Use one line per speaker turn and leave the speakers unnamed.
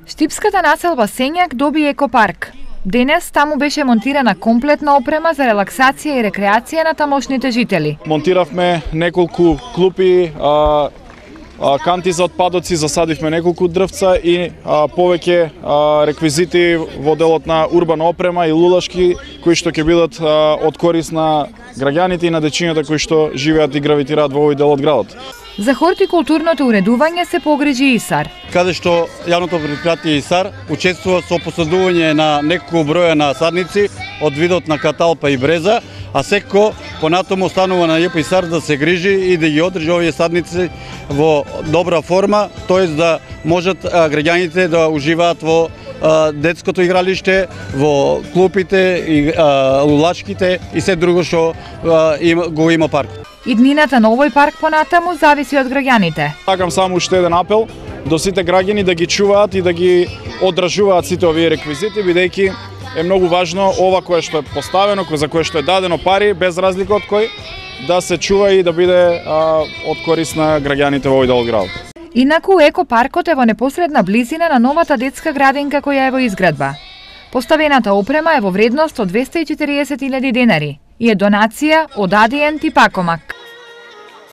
Штипската населба Сењак доби екопарк. Денес таму беше монтирана комплетна опрема за релаксација и рекреација на тамошните жители.
Монтиравме неколку клупи, канти за отпадоци, засадивме неколку дрвца и повеќе реквизити во делот на урбана опрема и лулашки кои што ќе бидат од корис на граѓаните и на дечињата кои што живеат и гравитираат во овој дел од градот.
За хортикултурното уредување се погрижи ИСАР.
Каде што јавното претпријатие ИСАР учествува со посадување на неколку броја на садници од видот на каталпа и бреза, а секој понатаму останува на ЈП ИСАР да се грижи и да ги одржи овие садници во добра форма, тоест да можат граѓаните да уживаат во детското игралиште, во клупите и лулачките и се друго што го има паркот.
Иднината на овој парк понатаму зависи од граѓаните.
Сакам само уште еден апел до сите граѓани да ги чуваат и да ги одржуваат сите овие реквизити, бидејќи е многу важно ова кое што е поставено, за кое што е дадено пари, без разлика од кој, да се чува и да биде од корис на граѓаните во овој дел од градот.
Инаку екопаркот е во непосредна близина на новата детска градинка која е во изградба. Поставената опрема е во вредност од 240.000 денари и е донација од Адиент и Пакомак.